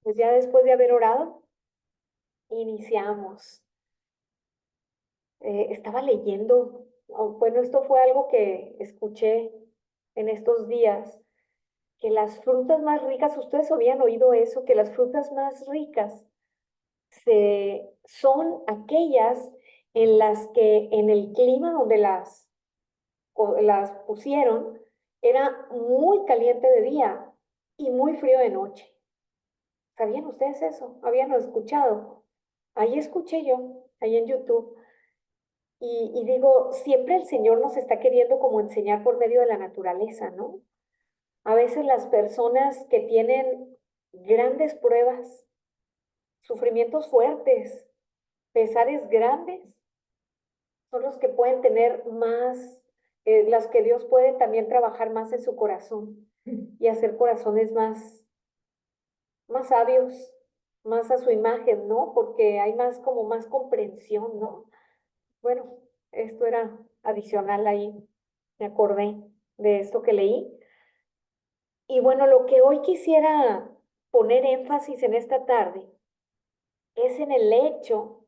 Pues ya después de haber orado, iniciamos. Estaba leyendo, bueno, esto fue algo que escuché en estos días, que las frutas más ricas, ustedes habían oído eso, que las frutas más ricas son aquellas en las que en el clima donde las pusieron era muy caliente de día y muy frío de noche. ¿Sabían ustedes eso? ¿Habían escuchado? Ahí escuché yo, ahí en YouTube. Y digo, siempre el Señor nos está queriendo como enseñar por medio de la naturaleza, ¿no? A veces las personas que tienen grandes pruebas, sufrimientos fuertes, pesares grandes, son los que pueden tener más, las que Dios puede también trabajar más en su corazón y hacer corazones más sabios, más a su imagen, ¿no? Porque hay más como más comprensión, ¿no? Bueno, esto era adicional ahí, me acordé de esto que leí. Y bueno, lo que hoy quisiera poner énfasis en esta tarde es en el hecho,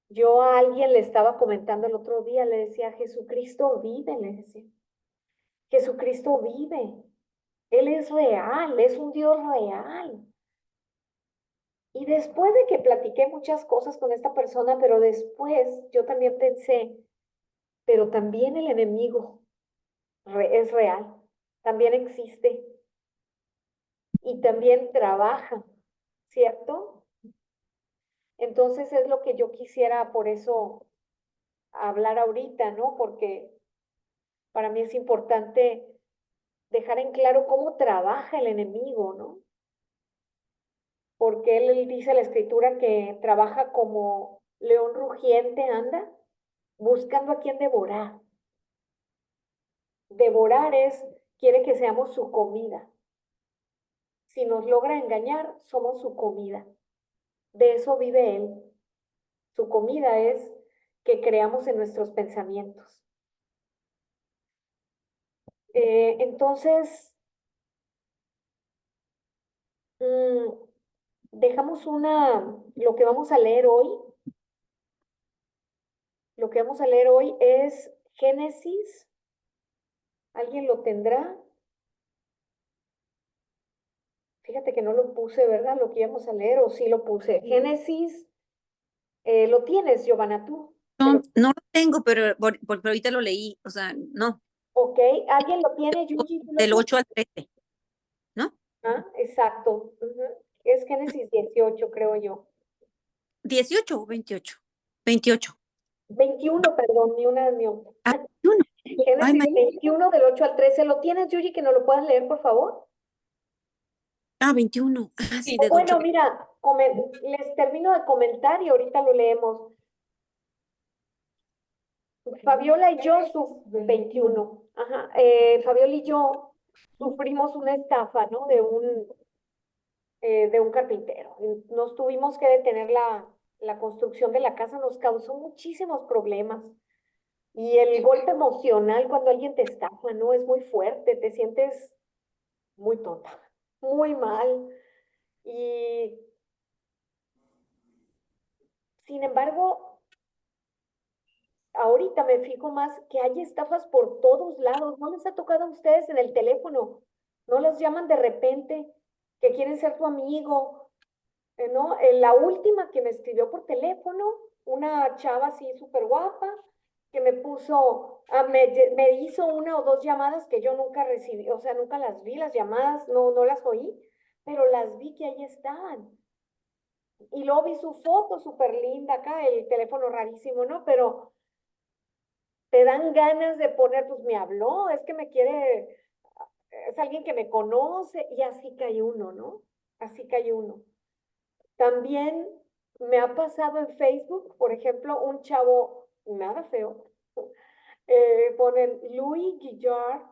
yo a alguien le estaba comentando el otro día, le decía, Jesucristo vive, le decía, Jesucristo vive, Él es real, es un Dios real. Y después de que platiqué muchas cosas con esta persona, pero después yo también pensé, pero también el enemigo es real, también existe y también trabaja, ¿cierto? Entonces es lo que yo quisiera por eso hablar ahorita, ¿no? Porque para mí es importante dejar en claro cómo trabaja el enemigo, ¿no? Porque él dice la escritura que trabaja como león rugiente, anda, buscando a quien devorar. Devorar quiere que seamos su comida. Si nos logra engañar, somos su comida. De eso vive él. Su comida es que creamos en nuestros pensamientos. Entonces, mm, dejamos lo que vamos a leer hoy. Lo que vamos a leer hoy es Génesis. ¿Alguien lo tendrá? Fíjate que no lo puse, ¿verdad? Lo que íbamos a leer, o sí lo puse. Génesis, ¿lo tienes, Giovanna, tú? No, no lo tengo, pero porque ahorita lo leí, o sea, no, Ok, ¿alguien lo tiene, Yuji? ¿Tú lo del tienes? 8 al 13, ¿no? Ah, exacto. Ujú. Es Génesis 18, creo yo. 18 o 28, 28. 21, perdón, ni una ni otra. Ah, 21. Ay, Génesis 21 del 8 al 13. ¿Lo tienes, Yuji, que nos lo puedas leer, por favor? 21. Ah, sí, O del 8 bueno, al mira, les termino de comentar y ahorita lo leemos. Fabiola y yo, 21. Ajá, Fabiola y yo sufrimos una estafa, ¿no? De un carpintero. Nos tuvimos que detener la construcción de la casa, nos causó muchísimos problemas. Y el golpe emocional cuando alguien te estafa, ¿no? Es muy fuerte, te sientes muy tonta, muy mal. Y sin embargo, ahorita me fijo más que hay estafas por todos lados. ¿No les ha tocado a ustedes en el teléfono? ¿No los llaman de repente que quieren ser tu amigo? ¿No? La última que me escribió por teléfono, una chava así súper guapa, que me puso, me hizo una o dos llamadas que yo nunca recibí, o sea, nunca las vi, las llamadas, no las oí, pero las vi que ahí estaban. Y luego vi su foto súper linda acá, el teléfono rarísimo, ¿no? Pero te dan ganas de poner, pues me habló, es que me quiere, es alguien que me conoce, y así cae uno, ¿no? Así cae uno. También me ha pasado en Facebook, por ejemplo, un chavo nada feo, ponen Louis Guillard,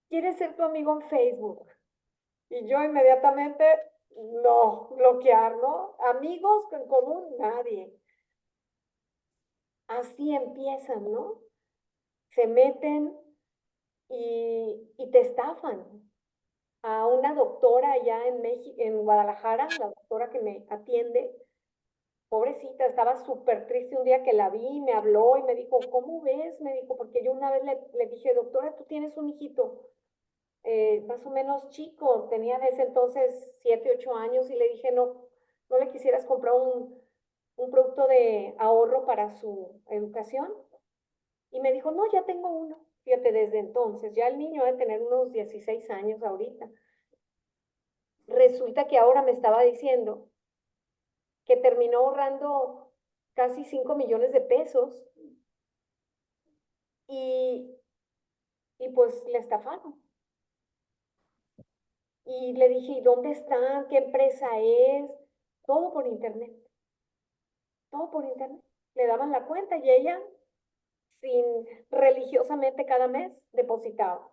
quiere ser tu amigo en Facebook. Y yo inmediatamente, no, bloquear, ¿no? Amigos en común, nadie. Así empiezan, ¿no? Se meten y te estafan a una doctora allá en México, en Guadalajara, la doctora que me atiende, pobrecita, estaba súper triste un día que la vi, me habló y me dijo, ¿cómo ves? Me dijo, porque yo una vez le dije, doctora, tú tienes un hijito más o menos chico, tenía de ese entonces 7, 8 años y le dije, no, no le quisieras comprar un producto de ahorro para su educación. Y me dijo, no, ya tengo uno. Fíjate, desde entonces, ya el niño debe tener unos 16 años ahorita. Resulta que ahora me estaba diciendo que terminó ahorrando casi 5 millones de pesos y, y pues le estafaron. Y le dije, ¿y dónde están? ¿Qué empresa es? Todo por internet, todo por internet. Le daban la cuenta y ella, sin religiosamente cada mes, depositaba.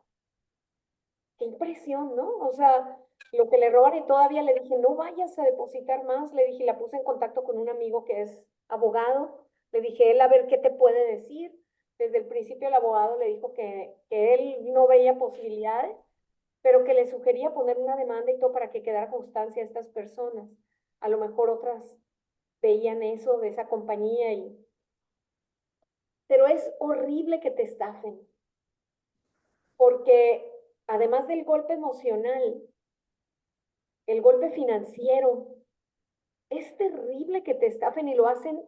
Qué impresión, ¿no? O sea, lo que le roban y todavía le dije, no vayas a depositar más. Le dije, la puse en contacto con un amigo que es abogado. Le dije, él a ver qué te puede decir. Desde el principio el abogado le dijo que él no veía posibilidades, pero que le sugería poner una demanda y todo para que quedara constancia a estas personas. A lo mejor otras veían eso de esa compañía y... Pero es horrible que te estafen, porque además del golpe emocional, el golpe financiero, es terrible que te estafen y lo hacen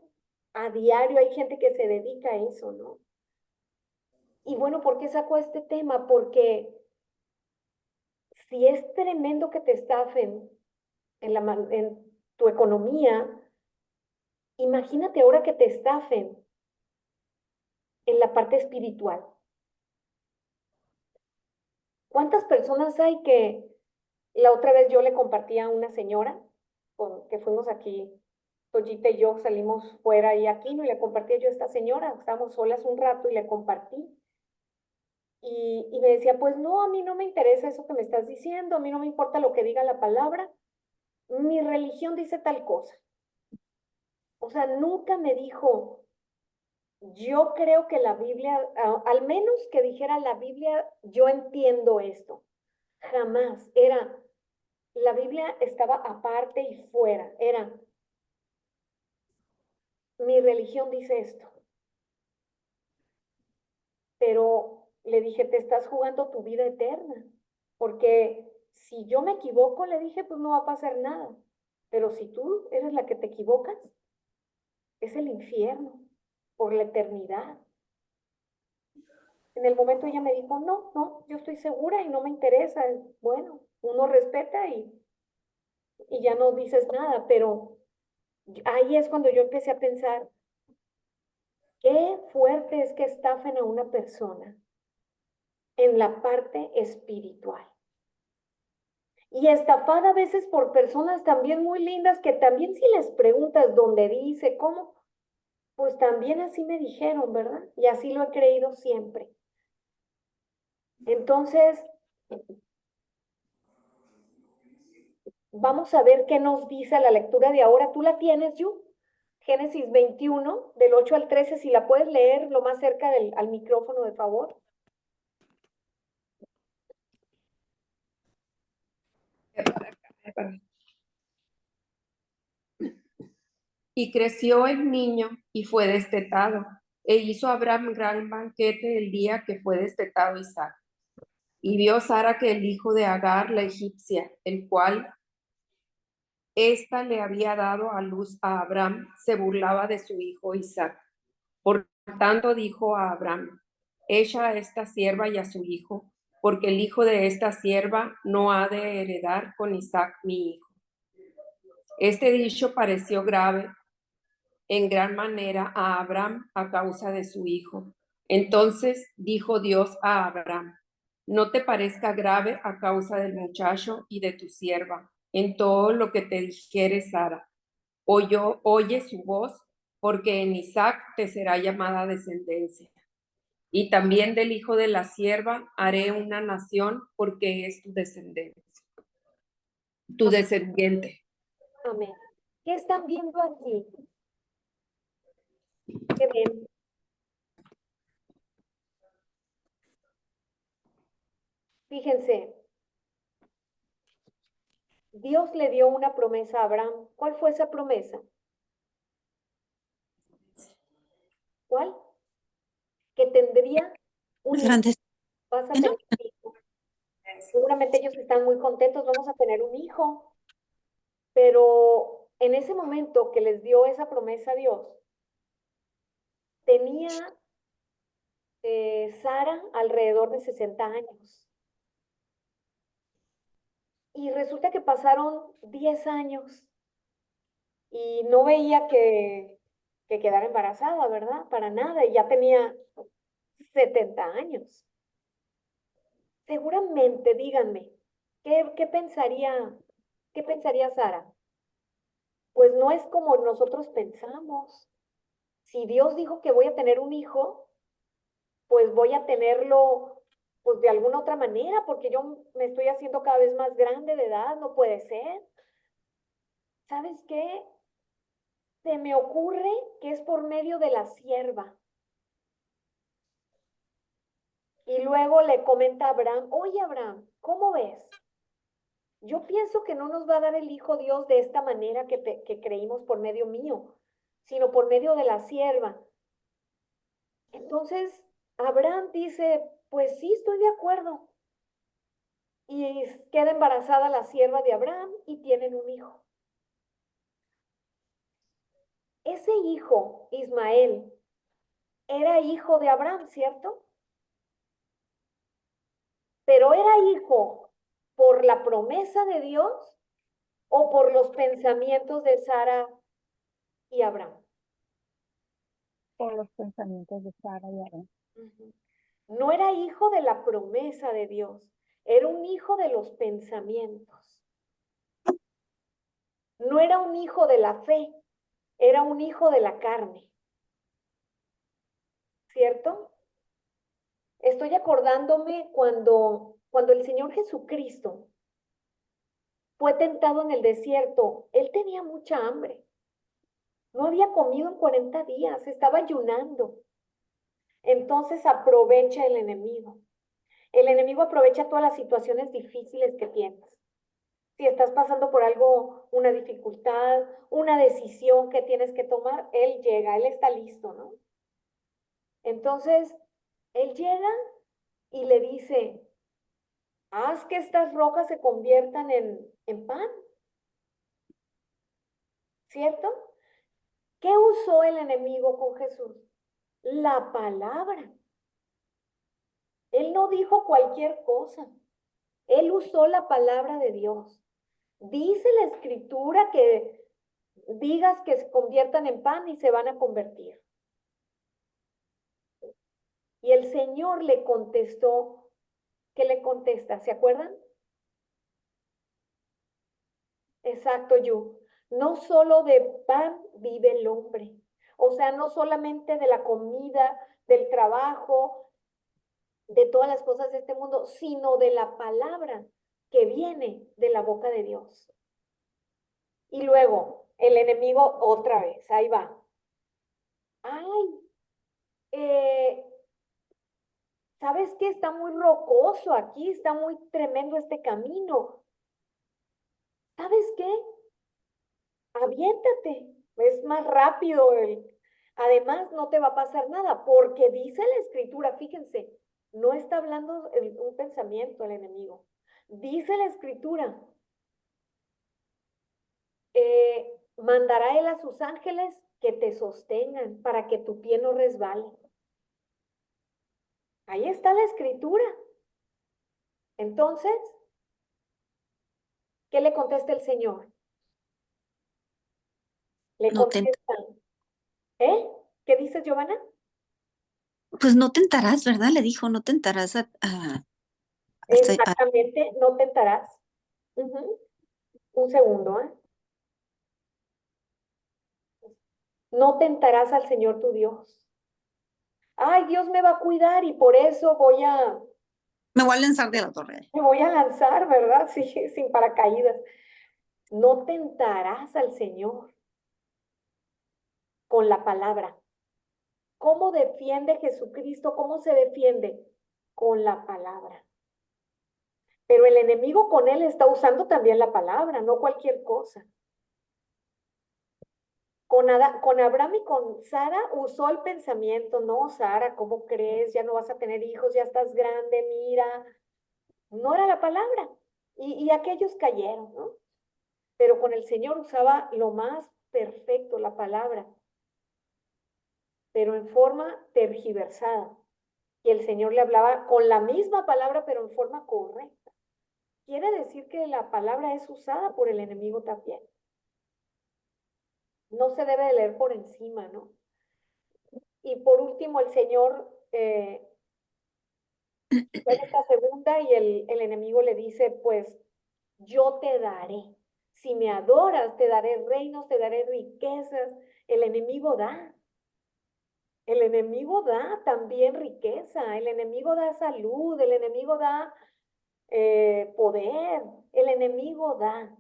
a diario. Hay gente que se dedica a eso, ¿no? Y bueno, ¿por qué saco este tema? Porque si es tremendo que te estafen en tu economía, imagínate ahora que te estafen en la parte espiritual. ¿Cuántas personas hay que la otra vez yo le compartí a una señora con que fuimos aquí, Toyita y yo salimos fuera y aquí, ¿no? Y le compartí yo a esta señora, estábamos solas un rato y le compartí. Y me decía, pues no, a mí no me interesa eso que me estás diciendo, a mí no me importa lo que diga la palabra, mi religión dice tal cosa. O sea, nunca me dijo, yo creo que la Biblia, al menos que dijera la Biblia, yo entiendo esto. Jamás. Era, la Biblia estaba aparte y fuera. Era, mi religión dice esto. Pero le dije, te estás jugando tu vida eterna. Porque si yo me equivoco, le dije, pues no va a pasar nada. Pero si tú eres la que te equivocas, es el infierno por la eternidad. En el momento ella me dijo, no, no, yo estoy segura y no me interesa. Bueno, uno respeta y ya no dices nada, pero ahí es cuando yo empecé a pensar, qué fuerte es que estafen a una persona en la parte espiritual. Y estafada a veces por personas también muy lindas que también si les preguntas dónde dice, cómo, pues también así me dijeron, ¿verdad? Y así lo he creído siempre. Entonces, vamos a ver qué nos dice la lectura de ahora. ¿Tú la tienes, Yu? Génesis 21, del 8 al 13, si la puedes leer lo más cerca al micrófono, de favor. Y creció el niño y fue destetado. E hizo Abraham gran banquete el día que fue destetado Isaac. Y vio Sara que el hijo de Agar, la egipcia, el cual ésta le había dado a luz a Abraham, se burlaba de su hijo Isaac. Por tanto dijo a Abraham, echa a esta sierva y a su hijo, porque el hijo de esta sierva no ha de heredar con Isaac mi hijo. Este dicho pareció grave en gran manera a Abraham a causa de su hijo. Entonces dijo Dios a Abraham, no te parezca grave a causa del muchacho y de tu sierva, en todo lo que te dijere Sara. Oye su voz, porque en Isaac te será llamada descendencia. Y también del hijo de la sierva haré una nación, porque es tu descendencia, tu descendiente. Amén. ¿Qué están viendo aquí? ¿Qué ven? Fíjense, Dios le dio una promesa a Abraham. ¿Cuál fue esa promesa? ¿Cuál? Que tendría un hijo. Grandes. Vas a ¿No? tener un hijo. Seguramente ellos están muy contentos, vamos a tener un hijo. Pero en ese momento que les dio esa promesa a Dios, tenía Sara alrededor de 60 años. Y resulta que pasaron 10 años y no veía que quedara embarazada, ¿verdad? Para nada, y ya tenía 70 años. Seguramente, díganme, qué pensaría Sara? Pues no es como nosotros pensamos. Si Dios dijo que voy a tener un hijo, pues voy a tenerlo pues de alguna otra manera, porque yo me estoy haciendo cada vez más grande de edad, no puede ser. ¿Sabes qué? Se me ocurre que es por medio de la sierva. Y luego le comenta a Abraham, oye Abraham, ¿cómo ves? Yo pienso que no nos va a dar el Hijo Dios de esta manera que creímos por medio mío, sino por medio de la sierva. Entonces, Abraham dice, pues sí, estoy de acuerdo. Y queda embarazada la sierva de Abraham y tienen un hijo. Ese hijo, Ismael, era hijo de Abraham, ¿cierto? Pero era hijo por la promesa de Dios o por los pensamientos de Sara y Abraham. Por los pensamientos de Sara y Abraham. No era hijo de la promesa de Dios, era un hijo de los pensamientos. No era un hijo de la fe, era un hijo de la carne. ¿Cierto? Estoy acordándome cuando el Señor Jesucristo fue tentado en el desierto, él tenía mucha hambre. No había comido en 40 días, estaba ayunando. Entonces aprovecha el enemigo. El enemigo aprovecha todas las situaciones difíciles que tienes. Si estás pasando por algo, una dificultad, una decisión que tienes que tomar, él llega, él está listo, ¿no? Entonces, él llega y le dice, haz que estas rocas se conviertan en pan, ¿cierto? ¿Qué usó el enemigo con Jesús? La palabra. Él no dijo cualquier cosa. Él usó la palabra de Dios. Dice la escritura que digas que se conviertan en pan y se van a convertir. Y el Señor le contestó, ¿qué le contesta? ¿Se acuerdan? Exacto, Yu. No solo de pan vive el hombre. O sea, no solamente de la comida, del trabajo, de todas las cosas de este mundo, sino de la palabra que viene de la boca de Dios. Y luego, el enemigo otra vez, ahí va. Ay, eh, ¿sabes qué? Está muy rocoso aquí, está muy tremendo este camino. ¿Sabes qué? Aviéntate, es más rápido. Además, no te va a pasar nada, porque dice la escritura, fíjense, no está hablando un pensamiento el enemigo. Dice la escritura, mandará él a sus ángeles que te sostengan para que tu pie no resbale. Ahí está la escritura. Entonces, ¿qué le contesta el Señor? Le No te, contesta, ¿eh? ¿Qué dices, Giovanna? pues no tentarás, ¿verdad? Le dijo, no tentarás a- Exactamente, no tentarás. Ujú. Un segundo, ¿eh? No tentarás al Señor tu Dios. Ay, Dios me va a cuidar y por eso me voy a lanzar de la torre. me voy a lanzar, ¿verdad? Sí, sin paracaídas. No tentarás al Señor con la palabra. ¿Cómo defiende Jesucristo? ¿Cómo se defiende? Con la palabra. Pero el enemigo con él está usando también la palabra, no cualquier cosa. Con Abraham y con Sara usó el pensamiento, no, Sara, ¿cómo crees? Ya no vas a tener hijos, ya estás grande, mira. No era la palabra. Y aquellos cayeron, ¿no? Pero con el Señor usaba lo más perfecto, la palabra, pero en forma tergiversada. Y el Señor le hablaba con la misma palabra, pero en forma correcta. Quiere decir que la palabra es usada por el enemigo también. No se debe de leer por encima, ¿no? Y por último, el Señor en esta segunda y el enemigo le dice, pues yo te daré. Si me adoras, te daré reinos, te daré riquezas. El enemigo da. El enemigo da también riqueza. El enemigo da salud. El enemigo da poder. El enemigo da.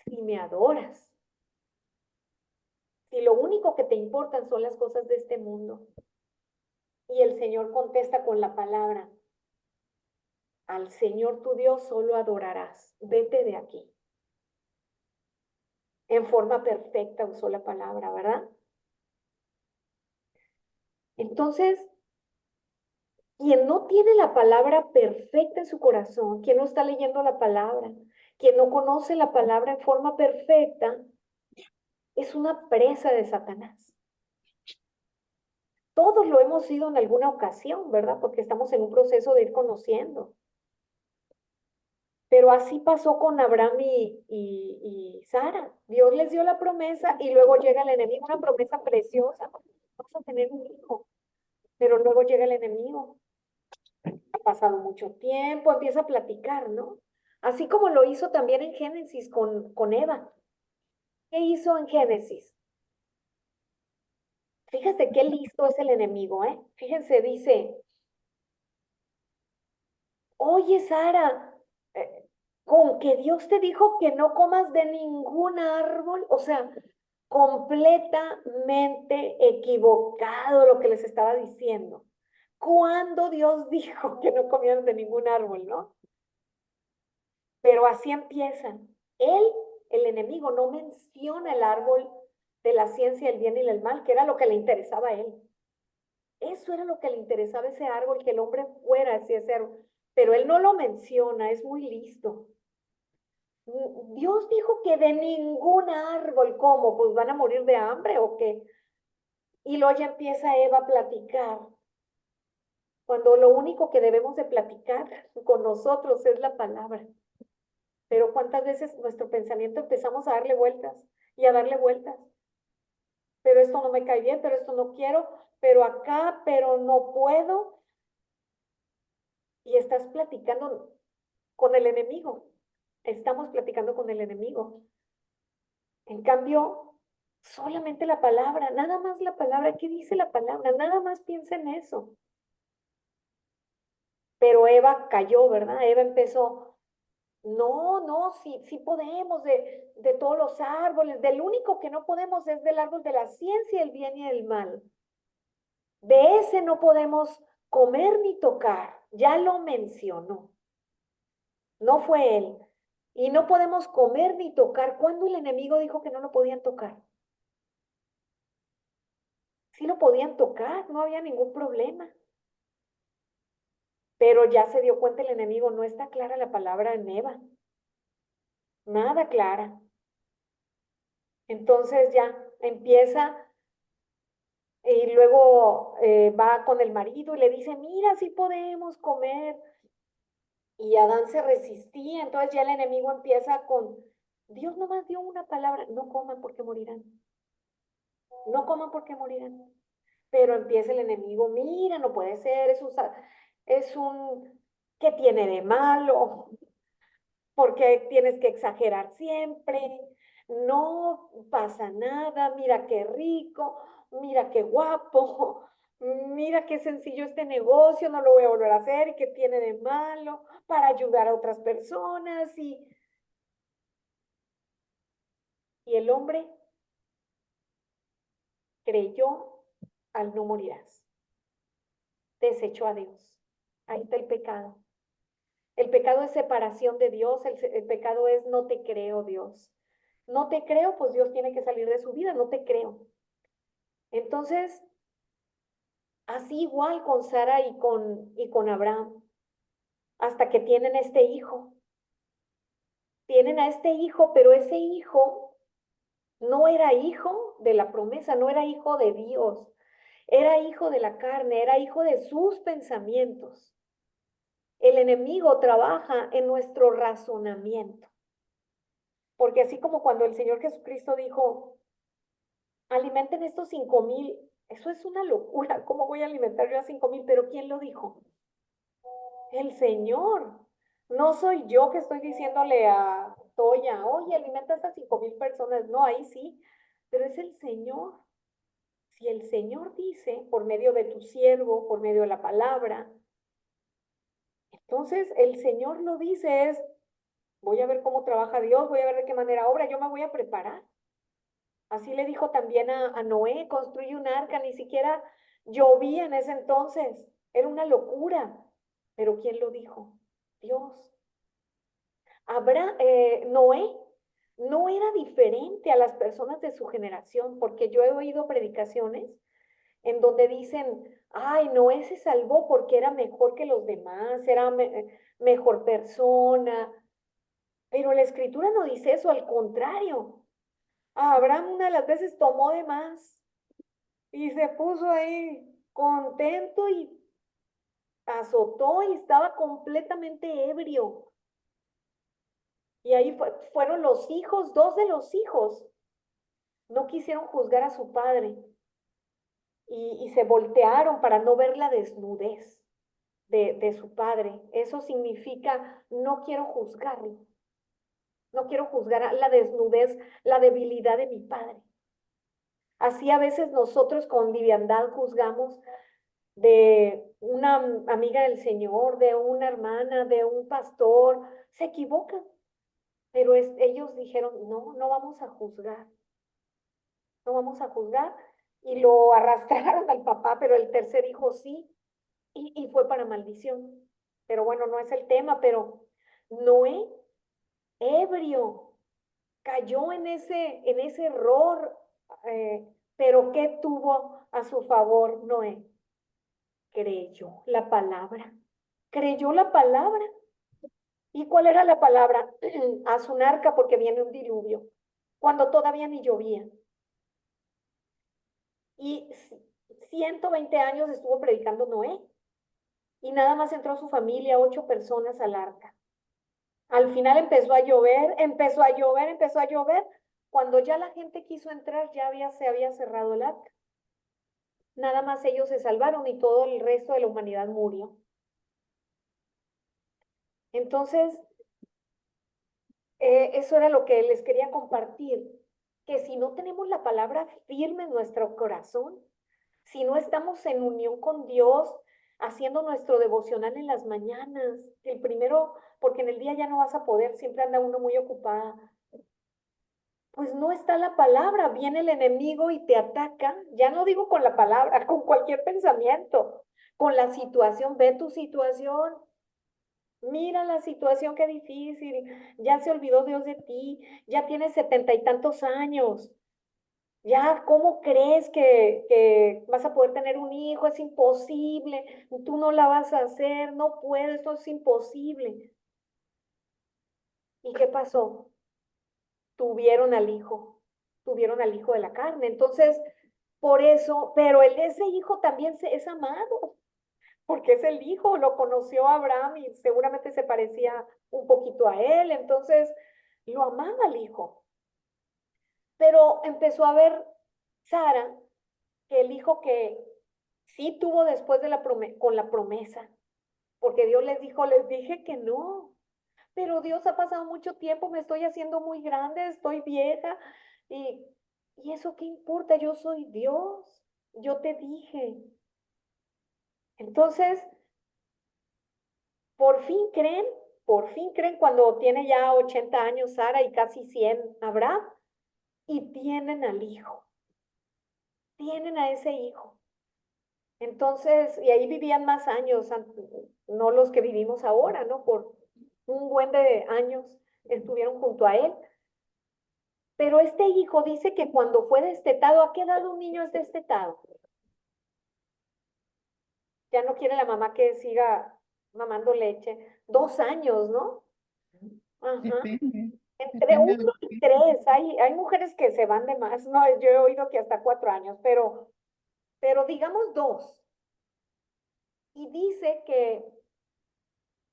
Si me adoras. Si lo único que te importan son las cosas de este mundo. Y el Señor contesta con la palabra. Al Señor tu Dios solo adorarás. Vete de aquí. En forma perfecta usó la palabra, ¿verdad? Entonces, quien no tiene la palabra perfecta en su corazón, quien no está leyendo la palabra, quien no conoce la palabra en forma perfecta, es una presa de Satanás. Todos lo hemos sido en alguna ocasión, ¿verdad? Porque estamos en un proceso de ir conociendo. Pero así pasó con Abraham y Sara. Dios les dio la promesa y luego llega el enemigo, una promesa preciosa. Vamos a tener un hijo, pero luego llega el enemigo. Ha pasado mucho tiempo, empieza a platicar, ¿no? Así como lo hizo también en Génesis con Eva. ¿Qué hizo en Génesis? Fíjate qué listo es el enemigo, ¿eh? Fíjense, dice, oye, Sara, con que Dios te dijo que no comas de ningún árbol, o sea, completamente equivocado lo que les estaba diciendo. ¿Cuándo Dios dijo que no comieran de ningún árbol, no? Pero así empiezan. Él, el enemigo, no menciona el árbol de la ciencia del bien y del mal, que era lo que le interesaba a él. Eso era lo que le interesaba a ese árbol, que el hombre fuera hacia ese árbol. Pero él no lo menciona, es muy listo. Dios dijo que de ningún árbol, ¿cómo? Pues van a morir de hambre o qué. Y luego ya empieza Eva a platicar, cuando lo único que debemos de platicar con nosotros es la palabra. Pero cuántas veces nuestro pensamiento empezamos a darle vueltas y a darle vueltas. Pero esto no me cae bien, pero esto no quiero, pero acá, pero no puedo. Y estás platicando con el enemigo. Estamos platicando con el enemigo. En cambio, solamente la palabra, nada más la palabra. ¿Qué dice la palabra? Nada más piensa en eso. Pero Eva cayó, ¿verdad? Eva empezó, no, no, sí, sí podemos de todos los árboles. Del único que no podemos es del árbol de la ciencia, el bien y el mal. De ese no podemos comer ni tocar. Ya lo mencionó. No fue él. Y no podemos comer ni tocar. ¿Cuándo el enemigo dijo que no lo podían tocar? Sí lo podían tocar, no había ningún problema. Pero ya se dio cuenta el enemigo, no está clara la palabra en Eva. Nada clara. Entonces ya empieza y luego va con el marido y le dice, mira, sí podemos comer. Y Adán se resistía, entonces ya el enemigo empieza con, Dios nomás dio una palabra, no coman porque morirán. No coman porque morirán. Pero empieza el enemigo, mira, no puede ser, ¿qué tiene de malo? ¿Por qué tienes que exagerar siempre? No pasa nada, mira qué rico, mira qué guapo, mira qué sencillo este negocio, no lo voy a volver a hacer, ¿y qué tiene de malo? Para ayudar a otras personas y el hombre creyó al no morirás, desechó a Dios. Ahí está el pecado. El pecado es separación de Dios, el pecado es no te creo, Dios. No te creo, pues Dios tiene que salir de su vida, no te creo. Entonces, así igual con Sara y con Abraham, hasta que tienen este hijo. Tienen a este hijo, pero ese hijo no era hijo de la promesa, no era hijo de Dios, era hijo de la carne, era hijo de sus pensamientos. El enemigo trabaja en nuestro razonamiento, porque así como cuando el Señor Jesucristo dijo, alimenten estos 5,000, eso es una locura, ¿cómo voy a alimentar yo a 5,000? Pero ¿quién lo dijo? El Señor. No soy yo que estoy diciéndole a Toya, oye, alimenta a estas 5,000 personas. No, ahí sí, pero es el Señor. Si el Señor dice, por medio de tu siervo, por medio de la palabra, entonces el Señor lo dice es, voy a ver cómo trabaja Dios, voy a ver de qué manera obra, yo me voy a preparar. Así le dijo también a Noé, construye un arca, ni siquiera llovía en ese entonces, era una locura. Pero ¿quién lo dijo? Dios. Noé no era diferente a las personas de su generación, porque yo he oído predicaciones en donde dicen, ay, Noé se salvó porque era mejor que los demás, era mejor persona, pero la escritura no dice eso, al contrario. Abraham una de las veces tomó de más y se puso ahí contento y azotó y estaba completamente ebrio. Y ahí fueron los hijos, dos de los hijos, no quisieron juzgar a su padre y se voltearon para no ver la desnudez de su padre. Eso significa, no quiero juzgarlo, no quiero juzgar la desnudez, la debilidad de mi padre. Así a veces nosotros con liviandad juzgamos de una amiga del Señor, de una hermana, de un pastor, se equivocan, pero ellos dijeron, no, no vamos a juzgar, no vamos a juzgar, y lo arrastraron al papá, pero el tercer hijo sí, y fue para maldición. Pero bueno, no es el tema, pero Noé, ebrio, cayó en ese error, pero ¿qué tuvo a su favor Noé? Creyó la palabra, creyó la palabra. ¿Y cuál era la palabra? Haz un arca porque viene un diluvio, cuando todavía ni llovía. Y 120 años estuvo predicando Noé, y nada más entró su familia, 8 personas al arca. Al final empezó a llover, empezó a llover, empezó a llover. Cuando ya la gente quiso entrar, se había cerrado el arca. Nada más ellos se salvaron y todo el resto de la humanidad murió. Entonces, eso era lo que les quería compartir, que si no tenemos la palabra firme en nuestro corazón, si no estamos en unión con Dios, haciendo nuestro devocional en las mañanas, el primero, porque en el día ya no vas a poder, siempre anda uno muy ocupada, pues no está la palabra, viene el enemigo y te ataca, ya no digo con la palabra, con cualquier pensamiento, con la situación, ve tu situación, mira la situación, qué difícil, ya se olvidó Dios de ti, ya tienes 70 y tantos años, ya, ¿cómo crees que vas a poder tener un hijo? Es imposible, tú no la vas a hacer, no puedes, esto es imposible. ¿Y qué pasó? Tuvieron al hijo de la carne. Entonces, por eso, pero ese hijo también es amado, porque es el hijo, lo conoció Abraham y seguramente se parecía un poquito a él, entonces lo amaba al hijo. Pero empezó a ver Sara que el hijo que sí tuvo después de con la promesa, porque Dios les dijo, les dije que no, pero Dios ha pasado mucho tiempo, me estoy haciendo muy grande, estoy vieja, y, y eso qué importa, yo soy Dios, yo te dije. Entonces, por fin creen, por fin creen cuando tiene ya 80 años Sara y casi 100 Abraham, y tienen al hijo, tienen a ese hijo. Entonces, y ahí vivían más años, no los que vivimos ahora, ¿no? un buen de años estuvieron junto a él. Pero este hijo dice que cuando fue destetado, ¿a qué edad un niño es destetado? Ya no quiere la mamá que siga mamando leche. 2 años, ¿no? Ajá. Depende, Entre depende 1 de lo y que... 3. Hay mujeres que se van de más. No, yo he oído que hasta 4 años, pero digamos 2. Y dice que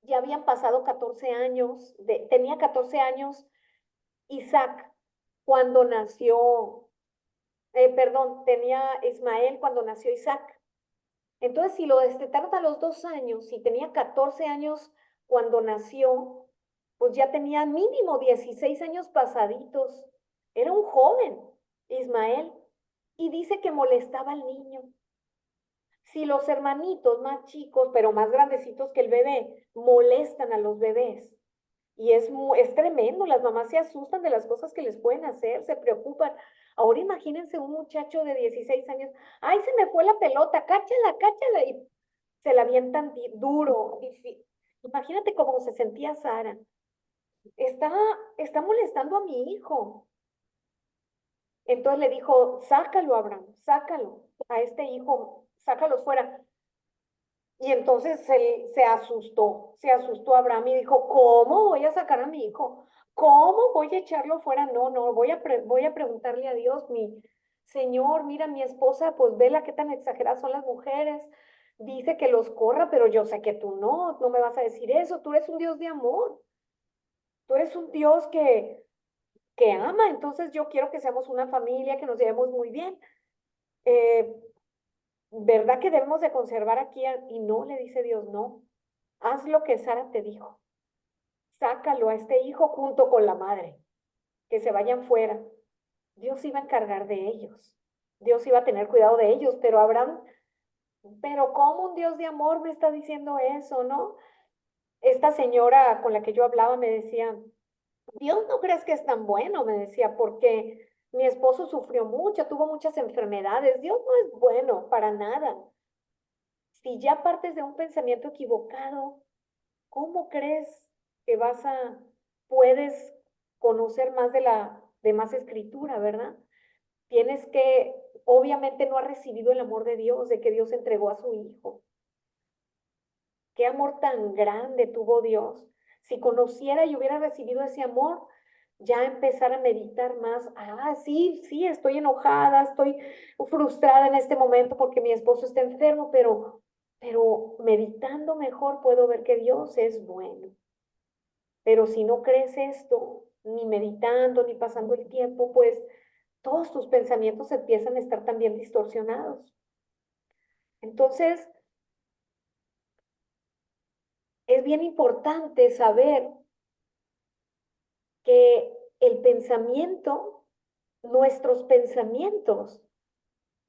ya habían pasado 14 años, tenía 14 años Isaac cuando nació, perdón, tenía Ismael cuando nació Isaac. Entonces, si lo destetaron a los 2 años y tenía 14 años cuando nació, pues ya tenía mínimo 16 años pasaditos. Era un joven, Ismael, y dice que molestaba al niño. Si los hermanitos más chicos, pero más grandecitos que el bebé, molestan a los bebés, y es tremendo, las mamás se asustan de las cosas que les pueden hacer, se preocupan. Ahora imagínense un muchacho de 16 años, ay, se me fue la pelota, cáchala, cáchala, y se la avientan duro. Imagínate cómo se sentía Sara. Está, está molestando a mi hijo. Entonces le dijo, sácalo, Abraham, sácalo, a este hijo, sácalo fuera. Y entonces él se asustó Abraham y dijo, ¿cómo voy a sacar a mi hijo? ¿Cómo voy a echarlo fuera? No, no, voy a preguntarle a Dios, mi Señor, mira, mi esposa, pues vela qué tan exageradas son las mujeres. Dice que los corra, pero yo sé que tú no me vas a decir eso. Tú eres un Dios de amor. Tú eres un Dios que ama. Entonces yo quiero que seamos una familia, que nos llevemos muy bien. Eh, ¿Verdad que debemos de conservar aquí? Y no, le dice Dios, no. Haz lo que Sara te dijo. Sácalo a este hijo junto con la madre, que se vayan fuera. Dios iba a encargar de ellos. Dios iba a tener cuidado de ellos, pero Abraham, pero ¿cómo un Dios de amor me está diciendo eso, no? Esta señora con la que yo hablaba me decía, Dios no crees que es tan bueno, me decía, porque mi esposo sufrió mucho, tuvo muchas enfermedades. Dios no es bueno para nada. Si ya partes de un pensamiento equivocado, ¿cómo crees que puedes conocer más de más escritura, verdad? Tienes que, obviamente no has recibido el amor de Dios, de que Dios entregó a su hijo. Qué amor tan grande tuvo Dios. Si conociera y hubiera recibido ese amor, ya empezar a meditar más. Ah, sí, sí, estoy enojada, estoy frustrada en este momento porque mi esposo está enfermo, pero meditando mejor puedo ver que Dios es bueno. Pero si no crees esto, ni meditando, ni pasando el tiempo, pues todos tus pensamientos empiezan a estar también distorsionados. Entonces, es bien importante saber que el pensamiento, nuestros pensamientos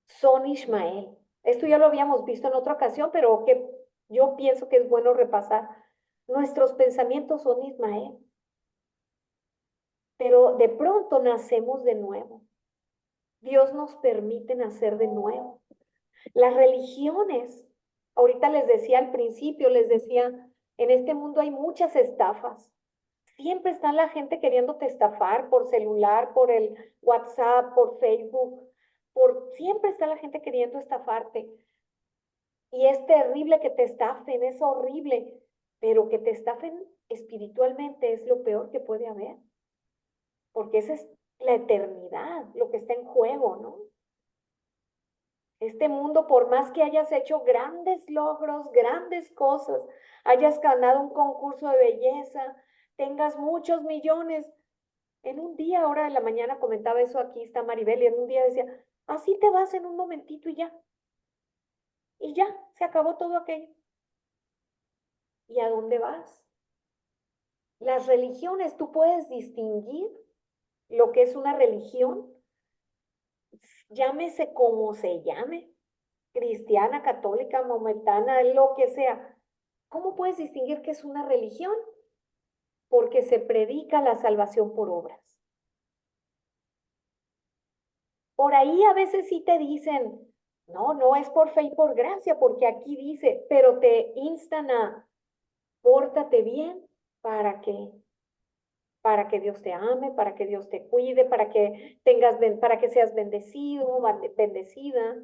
son Ismael. Esto ya lo habíamos visto en otra ocasión, pero que yo pienso que es bueno repasar. Nuestros pensamientos son Ismael, pero de pronto nacemos de nuevo. Dios nos permite nacer de nuevo. Las religiones, ahorita les decía al principio, les decía, en este mundo hay muchas estafas. Siempre está la gente queriéndote estafar por celular, por el WhatsApp, por Facebook, siempre está la gente queriendo estafarte. Y es terrible que te estafen, es horrible, pero que te estafen espiritualmente es lo peor que puede haber, porque esa es la eternidad, lo que está en juego, ¿no? Este mundo, por más que hayas hecho grandes logros, grandes cosas, hayas ganado un concurso de belleza, tengas muchos millones, en un día, ahora en la mañana comentaba eso, aquí está Maribel, y en un día decía, así te vas en un momentito y ya, se acabó todo aquello. ¿Y a dónde vas? Las religiones, tú puedes distinguir lo que es una religión, llámese como se llame, cristiana, católica, maometana, lo que sea. ¿Cómo puedes distinguir que es una religión? Porque se predica la salvación por obras. Por ahí a veces sí te dicen, no, no es por fe y por gracia, porque aquí dice, pero te instan a pórtate bien, ¿Para qué? Para que Dios te ame, para que Dios te cuide, para que tengas, para que seas bendecido, bendecida.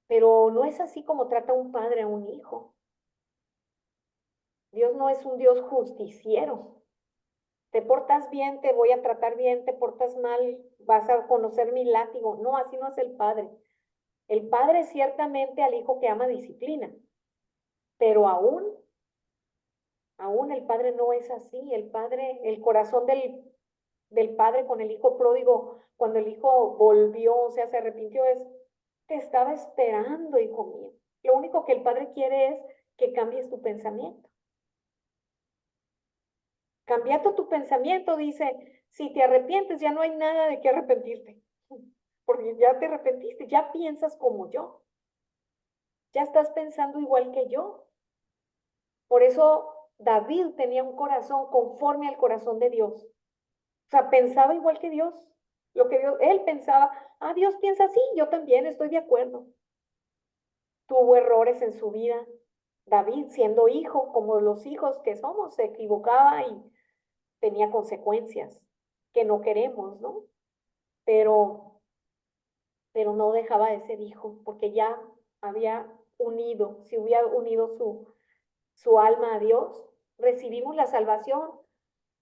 Pero no es así como trata un padre a un hijo. Dios no es un Dios justiciero. Te portas bien, te voy a tratar bien, te portas mal, vas a conocer mi látigo. No, así no es el padre. El padre ciertamente al hijo que ama disciplina, pero aún el padre no es así. El padre, el corazón del padre con el hijo pródigo, cuando el hijo volvió, o sea, se arrepintió, te estaba esperando, hijo mío. Lo único que el padre quiere es que cambies tu pensamiento. Cambiando tu pensamiento, dice, si te arrepientes, ya no hay nada de qué arrepentirte, porque ya te arrepentiste, ya piensas como yo, ya estás pensando igual que yo. Por eso David tenía un corazón conforme al corazón de Dios. O sea, pensaba igual que Dios. Lo que Dios, él pensaba, ah, Dios piensa así, yo también estoy de acuerdo. Tuvo errores en su vida. David, siendo hijo, como los hijos que somos, se equivocaba y tenía consecuencias que no queremos, ¿no? Pero, pero no dejaba de ser hijo, porque ya había unido, si hubiera unido su alma a Dios, recibimos la salvación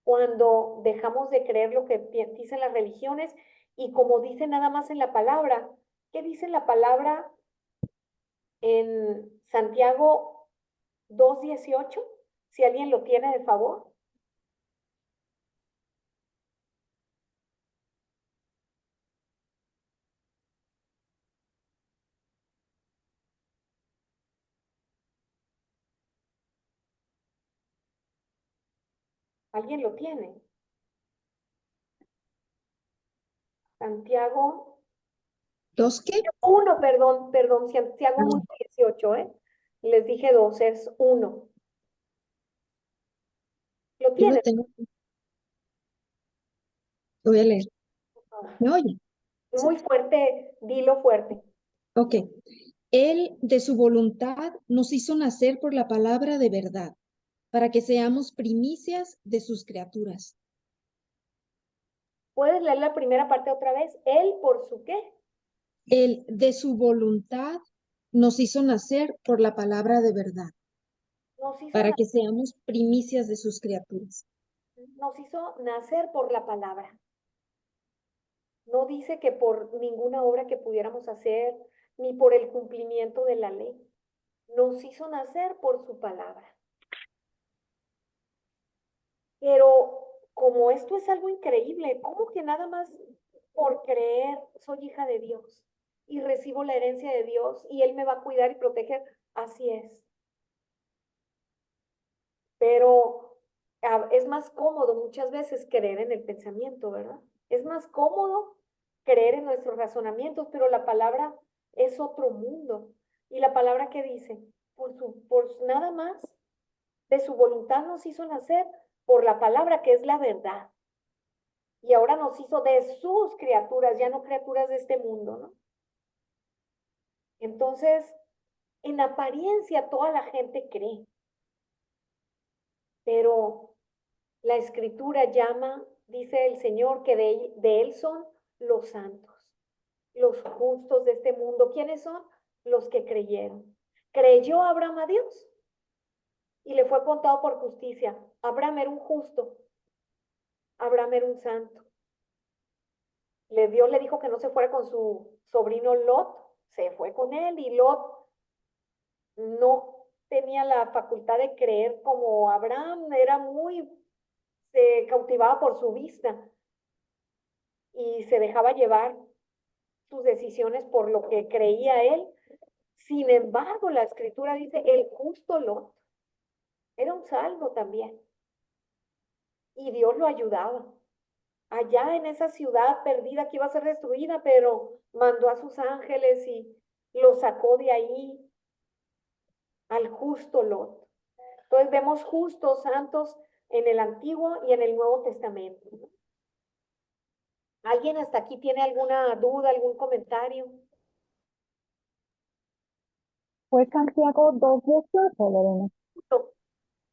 cuando dejamos de creer lo que dicen las religiones y como dice nada más en la palabra. ¿Qué dice la palabra en Santiago 2:18? Si alguien lo tiene de favor. ¿Alguien lo tiene? Santiago ¿Dos qué? 1, perdón, Santiago Ah, 1:18, ¿eh? Les dije 2, es 1. ¿Lo yo lo tiene? tengo. Lo voy a leer. ¿Me oye? Sí. Muy fuerte, dilo fuerte. Ok. Él de su voluntad nos hizo nacer por la palabra de verdad, para que seamos primicias de sus criaturas. ¿Puedes leer la primera parte otra vez? Él por su qué. Él de su voluntad nos hizo nacer por la palabra de verdad, Nos hizo, para que seamos primicias de sus criaturas. nos hizo nacer por la palabra. No dice que por ninguna obra que pudiéramos hacer, ni por el cumplimiento de la ley. Nos hizo nacer por su palabra. Pero como esto es algo increíble, ¿cómo que nada más por creer soy hija de Dios y recibo la herencia de Dios y Él me va a cuidar y proteger? Así es. Pero es más cómodo muchas veces creer en el pensamiento, ¿verdad? Es más cómodo creer en nuestros razonamientos, pero la palabra es otro mundo. Y la palabra que dice, por nada más de su voluntad nos hizo nacer por la palabra que es la verdad. Y ahora nos hizo de sus criaturas, ya no criaturas de este mundo, ¿no? Entonces, en apariencia toda la gente cree, pero la escritura llama, dice el Señor, que de él son los santos, los justos de este mundo. ¿Quiénes son? Los que creyeron. ¿Creyó Abraham a Dios? Y le fue contado por justicia. Abraham era un justo, Abraham era un santo. Dios le dijo que no se fuera con su sobrino Lot, se fue con él y Lot no tenía la facultad de creer como Abraham, se cautivaba por su vista y se dejaba llevar sus decisiones por lo que creía él. Sin embargo, la escritura dice, el justo Lot era un salvo también y Dios lo ayudaba. Allá en esa ciudad perdida que iba a ser destruida, pero mandó a sus ángeles y lo sacó de ahí al justo Lot. Entonces vemos justos, santos en el Antiguo y en el Nuevo Testamento. ¿Alguien hasta aquí tiene alguna duda, algún comentario? Fue Santiago 2:18, Lorena.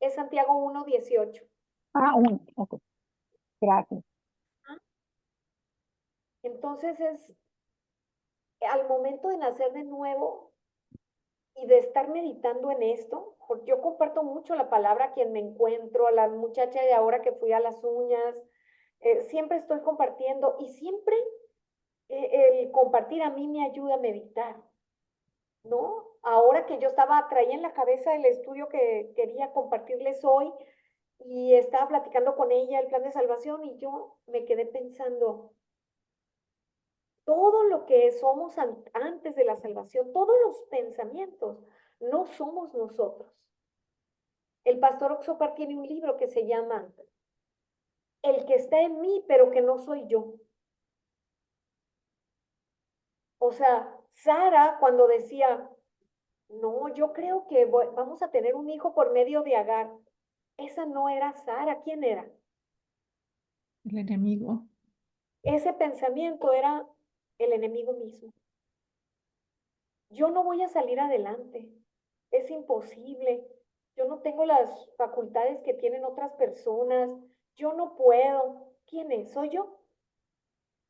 Es Santiago 1:18. Ah, ok. Gracias. Entonces al momento de nacer de nuevo y de estar meditando en esto, porque yo comparto mucho la palabra a quien me encuentro, a la muchacha de ahora que fui a las uñas, siempre estoy compartiendo y siempre el compartir a mí me ayuda a meditar, ¿no? Ahora que yo traía en la cabeza el estudio que quería compartirles hoy y estaba platicando con ella el plan de salvación y yo me quedé pensando, todo lo que somos antes de la salvación, todos los pensamientos, no somos nosotros. El pastor Oxopar tiene un libro que se llama El que está en mí, pero que no soy yo. O sea, Sara cuando decía, no, yo creo que vamos a tener un hijo por medio de Agar. Esa no era Sara, ¿quién era? El enemigo. Ese pensamiento era el enemigo mismo. Yo no voy a salir adelante, es imposible, yo no tengo las facultades que tienen otras personas, yo no puedo. ¿Quién es? ¿Soy yo?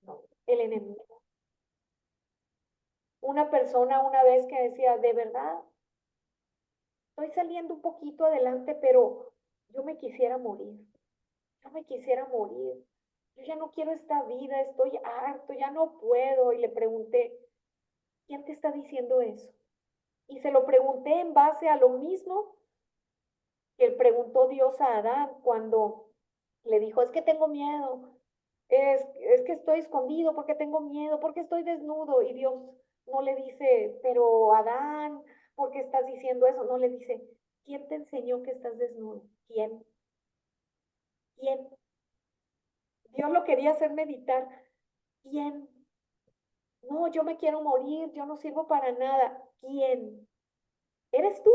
No, el enemigo. Una persona una vez que decía, de verdad, estoy saliendo un poquito adelante, pero yo me quisiera morir, yo me quisiera morir, yo ya no quiero esta vida, estoy harto, ya no puedo. Y le pregunté, ¿quién te está diciendo eso? Y se lo pregunté en base a lo mismo que le preguntó Dios a Adán cuando le dijo, es que tengo miedo, es que estoy escondido porque tengo miedo, porque estoy desnudo. Y Dios no le dice, pero Adán, ¿por qué estás diciendo eso? No le dice, ¿quién te enseñó que estás desnudo? ¿Quién? ¿Quién? Dios lo quería hacer meditar. ¿Quién? No, yo me quiero morir, yo no sirvo para nada. ¿Quién? ¿Eres tú?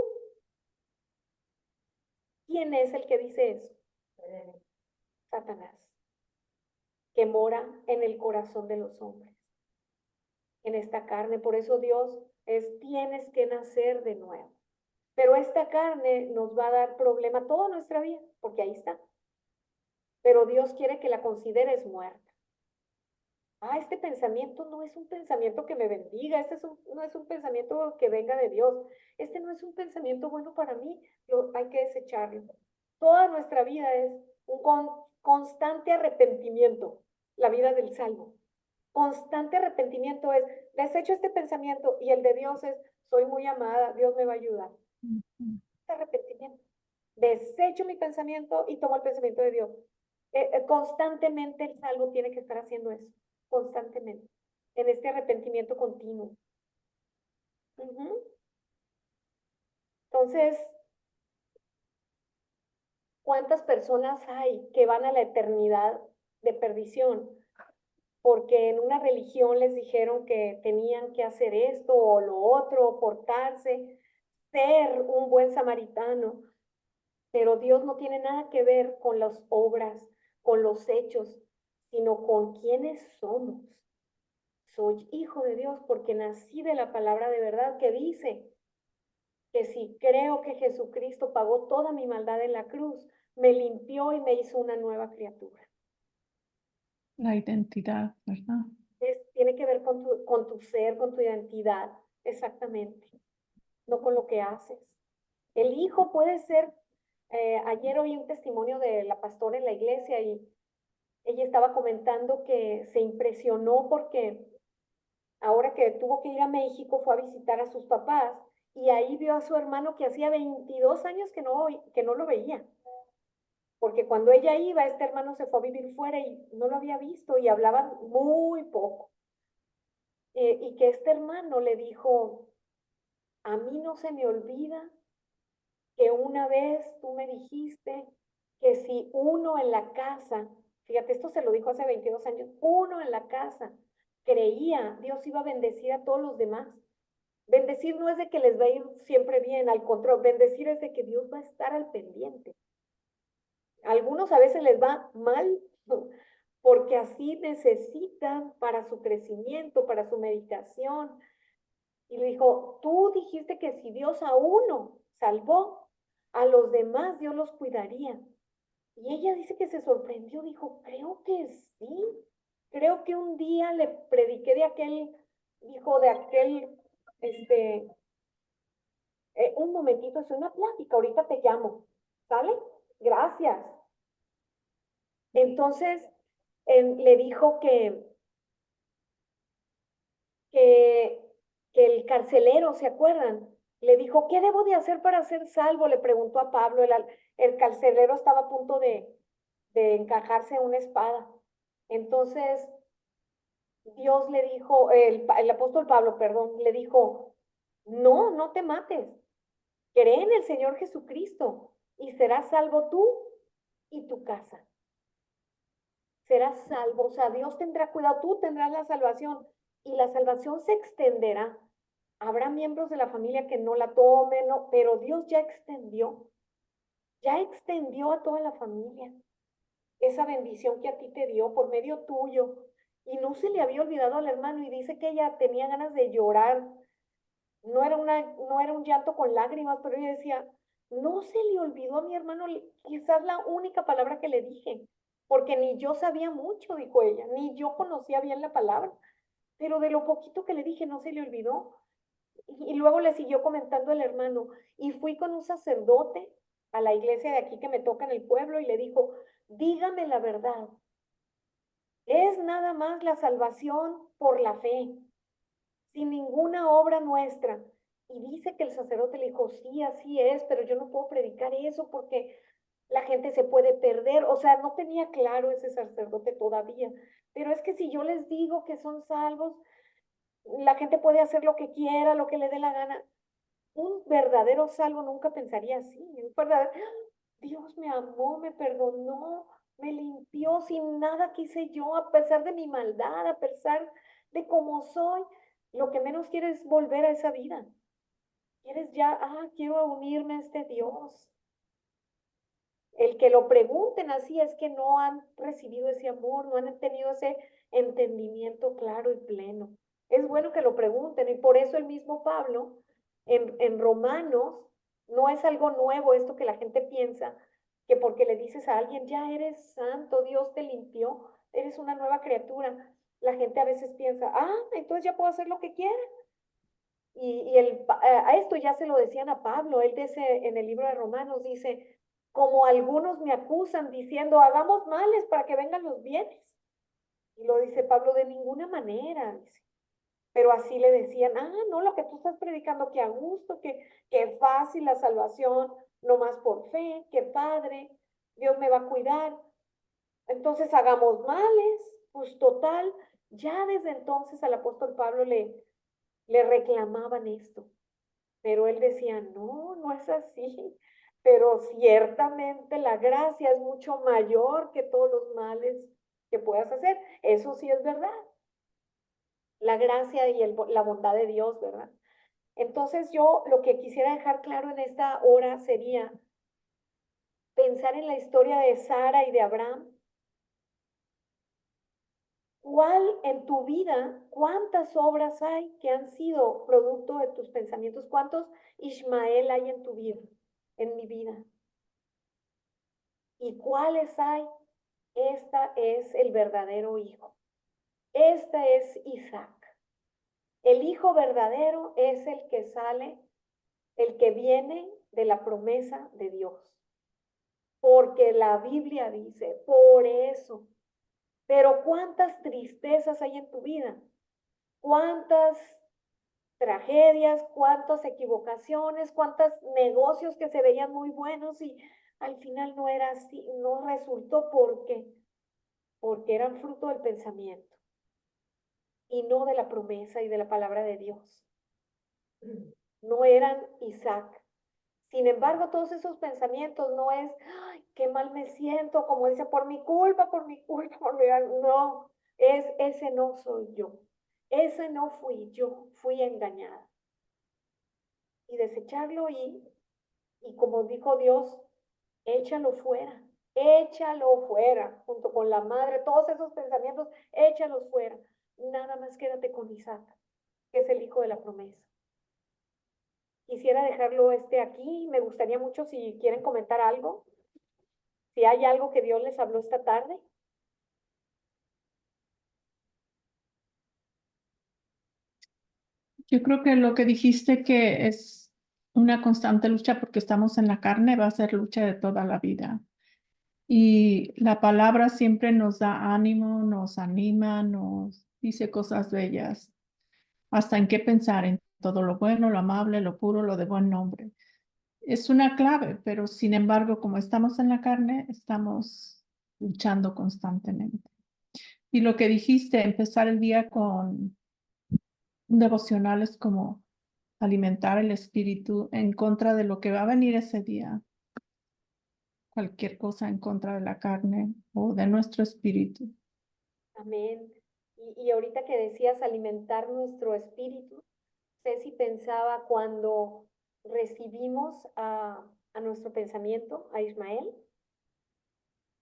¿Quién es el que dice eso? Satanás, que mora en el corazón de los hombres, en esta carne. Por eso Dios tienes que nacer de nuevo. Pero esta carne nos va a dar problema toda nuestra vida, porque ahí está. Pero Dios quiere que la consideres muerta. Este pensamiento no es un pensamiento que me bendiga, no es un pensamiento que venga de Dios, este no es un pensamiento bueno para mí, hay que desecharlo. Toda nuestra vida es un constante arrepentimiento, la vida del salvo. Constante arrepentimiento es, desecho este pensamiento y el de Dios es, soy muy amada, Dios me va a ayudar. Este arrepentimiento. Desecho mi pensamiento y tomo el pensamiento de Dios. Constantemente el salvo tiene que estar haciendo eso, constantemente, en este arrepentimiento continuo. Entonces, ¿cuántas personas hay que van a la eternidad de perdición? Porque en una religión les dijeron que tenían que hacer esto o lo otro, portarse, ser un buen samaritano. Pero Dios no tiene nada que ver con las obras, con los hechos, sino con quiénes somos. Soy hijo de Dios porque nací de la palabra de verdad que dice que si creo que Jesucristo pagó toda mi maldad en la cruz, me limpió y me hizo una nueva criatura. La identidad, ¿verdad? Tiene que ver con tu ser, con tu identidad, exactamente, no con lo que haces. El hijo puede ser, ayer oí un testimonio de la pastora en la iglesia y ella estaba comentando que se impresionó porque ahora que tuvo que ir a México fue a visitar a sus papás y ahí vio a su hermano que hacía 22 años que no lo veía. Porque cuando ella iba, este hermano se fue a vivir fuera y no lo había visto y hablaban muy poco. Y que este hermano le dijo, a mí no se me olvida que una vez tú me dijiste que si uno en la casa, fíjate, esto se lo dijo hace 22 años, uno en la casa creía, Dios iba a bendecir a todos los demás. Bendecir no es de que les va a ir siempre bien, al contrario, bendecir es de que Dios va a estar al pendiente. A algunos a veces les va mal porque así necesitan para su crecimiento, para su meditación. Y le dijo, tú dijiste que si Dios a uno salvó, a los demás Dios los cuidaría. Y ella dice que se sorprendió, dijo, creo que sí, creo que un día le prediqué de aquel, dijo, de aquel, un momentito, es una plática, ahorita te llamo, ¿sale? Gracias. Entonces, le dijo que, que el carcelero, ¿se acuerdan? Le dijo, ¿qué debo de hacer para ser salvo? Le preguntó a Pablo, el carcelero estaba a punto de encajarse una espada. Entonces, Dios le dijo, el apóstol Pablo, perdón, le dijo, no, no te mates, cree en el Señor Jesucristo y serás salvo tú y tu casa. Serás salvo, o sea, Dios tendrá cuidado, tú tendrás la salvación y la salvación se extenderá. Habrá miembros de la familia que no la tomen, no, pero Dios ya extendió a toda la familia esa bendición que a ti te dio por medio tuyo. Y no se le había olvidado al hermano y dice que ella tenía ganas de llorar. No era un llanto con lágrimas, pero ella decía, no se le olvidó a mi hermano, quizás la única palabra que le dije, porque ni yo sabía mucho, dijo ella, ni yo conocía bien la palabra, pero de lo poquito que le dije no se le olvidó. Y luego le siguió comentando el hermano, y fui con un sacerdote a la iglesia de aquí que me toca en el pueblo y le dijo, dígame la verdad, es nada más la salvación por la fe, sin ninguna obra nuestra. Y dice que el sacerdote le dijo, sí, así es, pero yo no puedo predicar eso porque la gente se puede perder. O sea, no tenía claro ese sacerdote todavía. Pero es que si yo les digo que son salvos, la gente puede hacer lo que quiera, lo que le dé la gana. Un verdadero salvo nunca pensaría así. Un verdadero, Dios me amó, me perdonó, me limpió, sin nada quise yo, a pesar de mi maldad, a pesar de cómo soy. Lo que menos quieres es volver a esa vida. Quieres ya, quiero unirme a este Dios. El que lo pregunten así es que no han recibido ese amor, no han tenido ese entendimiento claro y pleno. Es bueno que lo pregunten y por eso el mismo Pablo en Romanos no es algo nuevo esto que la gente piensa, que porque le dices a alguien, ya eres santo, Dios te limpió, eres una nueva criatura. La gente a veces piensa, entonces ya puedo hacer lo que quiera. A esto ya se lo decían a Pablo, él dice en el libro de Romanos, dice, como algunos me acusan diciendo, hagamos males para que vengan los bienes. Y lo dice Pablo, de ninguna manera, dice. Pero así le decían, no, lo que tú estás predicando, que a gusto, que fácil la salvación, no más por fe, que padre, Dios me va a cuidar. Entonces hagamos males, pues total, ya desde entonces al apóstol Pablo le reclamaban esto. Pero él decía, no, no es así. Pero ciertamente la gracia es mucho mayor que todos los males que puedas hacer. Eso sí es verdad. La gracia y la bondad de Dios, ¿verdad? Entonces yo lo que quisiera dejar claro en esta hora sería pensar en la historia de Sara y de Abraham. ¿Cuál en tu vida, cuántas obras hay que han sido producto de tus pensamientos? ¿Cuántos Ismael hay en tu vida, en mi vida? ¿Y cuáles hay? Esta es el verdadero hijo. Esta es Isaac. El hijo verdadero es el que sale, el que viene de la promesa de Dios. Porque la Biblia dice, por eso. Pero ¿cuántas tristezas hay en tu vida? ¿Cuántas tragedias? ¿Cuántas equivocaciones? ¿Cuántos negocios que se veían muy buenos y al final no era así? No resultó porque eran fruto del pensamiento y no de la promesa y de la palabra de Dios. No eran Isaac. Sin embargo, todos esos pensamientos no es, qué mal me siento, como dice, por mi culpa, por mi culpa, no, ese no soy yo. Ese no fui yo, fui engañada. Y desecharlo y como dijo Dios, échalo fuera, junto con la madre, todos esos pensamientos, échalos fuera. Nada más quédate con Isaac, que es el hijo de la promesa. quisiera dejarlo aquí. Me gustaría mucho si quieren comentar algo, si hay algo que Dios les habló esta tarde. Yo creo que lo que dijiste que es una constante lucha porque estamos en la carne va a ser lucha de toda la vida. Y la palabra siempre nos da ánimo, nos anima, nos dice cosas bellas, hasta en qué pensar, en todo lo bueno, lo amable, lo puro, lo de buen nombre. Es una clave, pero sin embargo, como estamos en la carne, estamos luchando constantemente. Y lo que dijiste, empezar el día con un devocional es como alimentar el espíritu en contra de lo que va a venir ese día. Cualquier cosa en contra de la carne o de nuestro espíritu. Amén. Y ahorita que decías alimentar nuestro espíritu, Ceci pensaba cuando recibimos a nuestro pensamiento, a Ismael,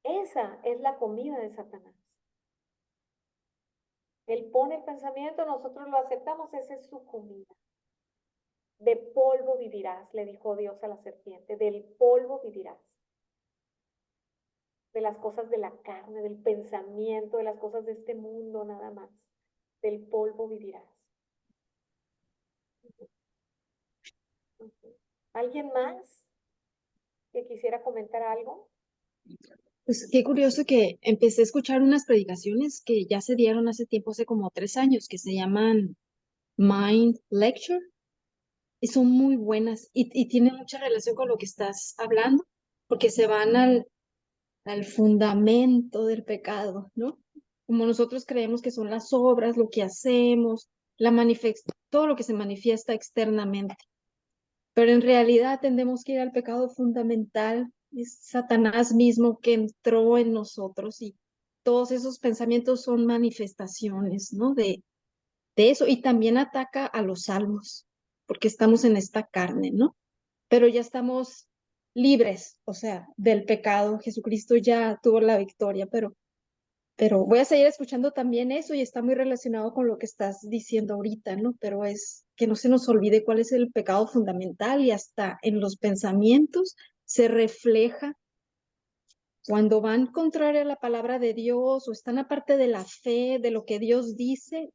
esa es la comida de Satanás. Él pone el pensamiento, nosotros lo aceptamos, esa es su comida. De polvo vivirás, le dijo Dios a la serpiente, del polvo vivirás. De las cosas de la carne, del pensamiento, de las cosas de este mundo nada más. Del polvo vivirás. ¿Alguien más que quisiera comentar algo? Pues qué curioso que empecé a escuchar unas predicaciones que ya se dieron hace tiempo, hace como 3 años, que se llaman Mind Lecture, y son muy buenas y tienen mucha relación con lo que estás hablando, porque se van al fundamento del pecado, ¿no? Como nosotros creemos que son las obras, lo que hacemos, todo lo que se manifiesta externamente. Pero en realidad tendemos que ir al pecado fundamental, es Satanás mismo que entró en nosotros y todos esos pensamientos son manifestaciones, ¿no? De eso y también ataca a los salvos, porque estamos en esta carne, ¿no? Pero ya estamos libres, o sea, del pecado. Jesucristo ya tuvo la victoria, pero voy a seguir escuchando también eso y está muy relacionado con lo que estás diciendo ahorita, ¿no? Pero es que no se nos olvide cuál es el pecado fundamental y hasta en los pensamientos se refleja cuando van contraria a la palabra de Dios o están aparte de la fe, de lo que Dios dice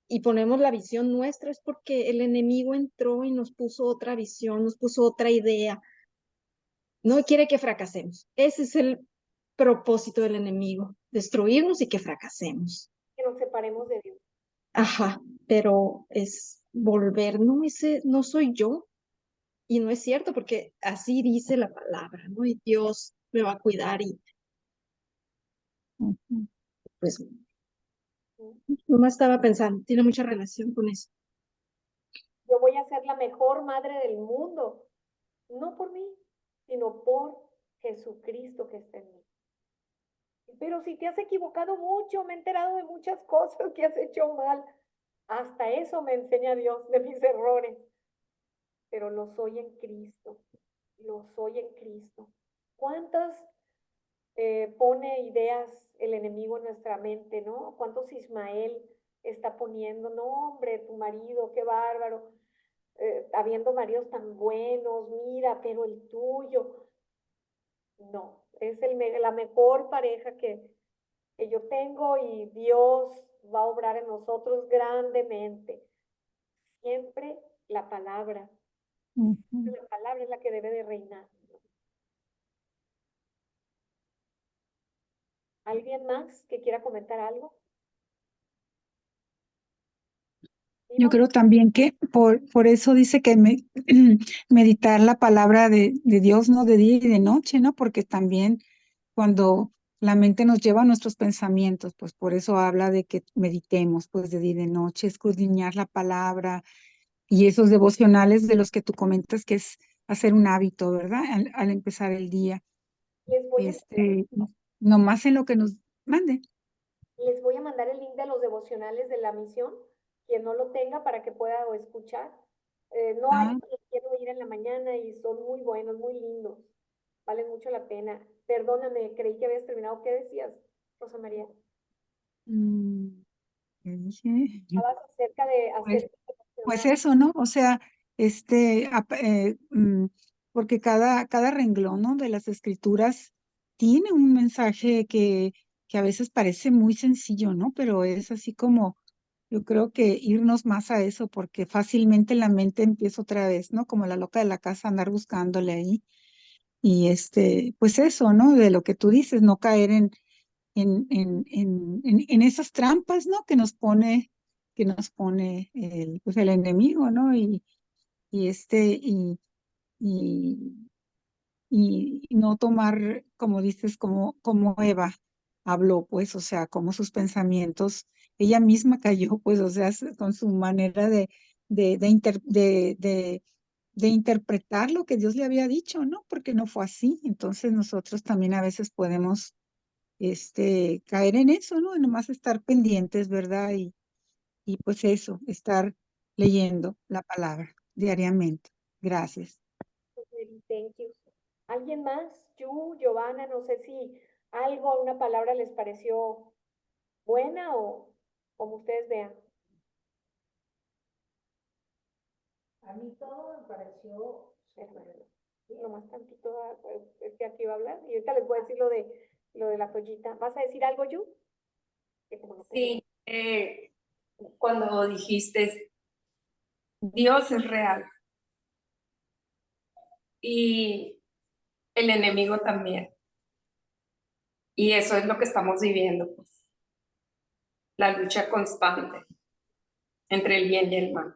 y ponemos la visión nuestra, es porque el enemigo entró y nos puso otra visión, nos puso otra idea. No quiere que fracasemos. Ese es el propósito del enemigo, destruirnos y que fracasemos. Que nos separemos de Dios. Ajá, pero es volver, no, ese no soy yo. Y no es cierto porque así dice la palabra, ¿no? Y Dios me va a cuidar y pues no estaba pensando, tiene mucha relación con eso. Yo voy a ser la mejor madre del mundo, no por mí, sino por Jesucristo que está en mí. Pero si te has equivocado mucho, me he enterado de muchas cosas que has hecho mal. Hasta eso me enseña Dios de mis errores. Pero lo soy en Cristo. Lo soy en Cristo. ¿Cuántas pone ideas el enemigo en nuestra mente, ¿no? ¿Cuántos Ismael está poniendo? No, hombre, tu marido, qué bárbaro. Habiendo maridos tan buenos, mira, pero el tuyo. No, es la mejor pareja que yo tengo y Dios va a obrar en nosotros grandemente. Siempre la palabra es la que debe de reinar. ¿Alguien más que quiera comentar algo? Yo Ivonne, creo también que por eso dice que meditar la palabra de Dios, ¿no? De día y de noche, ¿no? Porque también cuando la mente nos lleva a nuestros pensamientos, pues por eso habla de que meditemos, pues de día y de noche, escudriñar la palabra y esos devocionales de los que tú comentas, que es hacer un hábito, ¿verdad? Al empezar el día, les voy a, nomás en lo que nos mande. les voy a mandar el link de los devocionales de la misión, quien no lo tenga para que pueda o escuchar. No hay, Ah, quiero ir en la mañana y son muy buenos, muy lindos. Valen mucho la pena. Perdóname, creí que habías terminado. ¿Qué decías, Rosa María? ¿qué dije? Hablabas acerca de Pues, hacer pues devocional. eso, ¿no? O sea, porque cada renglón, ¿no?, de las escrituras tiene un mensaje que a veces parece muy sencillo, ¿no? Pero es así como, yo creo que irnos más a eso, porque fácilmente la mente empieza otra vez, ¿no? Como la loca de la casa, andar buscándole ahí. Y pues eso, ¿no? De lo que tú dices, no caer en esas trampas, ¿no? Que nos pone pues el enemigo, ¿no? Y y, y no tomar, como dices, como Eva habló, pues, o sea, como sus pensamientos, ella misma cayó, pues, o sea, con su manera de interpretar lo que Dios le había dicho, ¿no? Porque no fue así. Entonces nosotros también a veces podemos, caer en eso, ¿no? Y nomás estar pendientes, ¿verdad? Y pues eso, estar leyendo la palabra diariamente. Gracias. Thank you. ¿Alguien más? Giovanna, no sé si algo, una palabra les pareció buena o como ustedes vean. A mí todo me pareció súper. Nomás tantito, es que aquí va a hablar y ahorita les voy a decir lo de la toallita. ¿Vas a decir algo, Yu? Que como no tengo- Sí, cuando dijiste, Dios es real y el enemigo también. Y eso es lo que estamos viviendo, pues, la lucha constante entre el bien y el mal.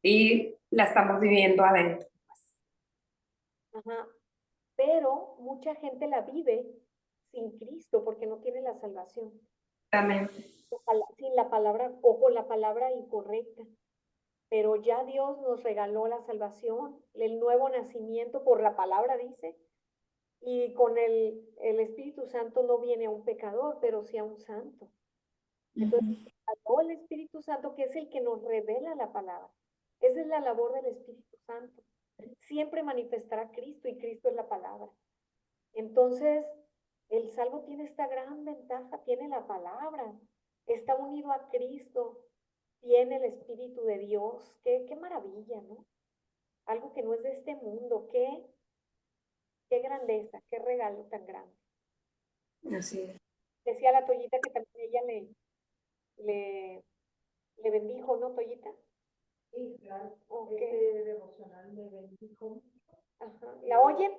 Y la estamos viviendo adentro. Ajá. Pero mucha gente la vive sin Cristo porque no tiene la salvación. Exactamente. Sin la palabra o con la palabra incorrecta. Pero ya Dios nos regaló la salvación, el nuevo nacimiento por la palabra, dice. Y con el Espíritu Santo no viene a un pecador, pero sí a un santo. Entonces, el Espíritu Santo, que es el que nos revela la palabra. Esa es la labor del Espíritu Santo. Siempre manifestará a Cristo y Cristo es la palabra. Entonces, el salvo tiene esta gran ventaja, tiene la palabra, está unido a Cristo, tiene el Espíritu de Dios. Qué maravilla, ¿no? Algo que no es de este mundo, qué grandeza, qué regalo tan grande. Así es. Decía la Toyita que también ella le bendijo, ¿no, Toyita? Sí, claro. Ok. Devocional me bendijo. Ajá. ¿La oyen?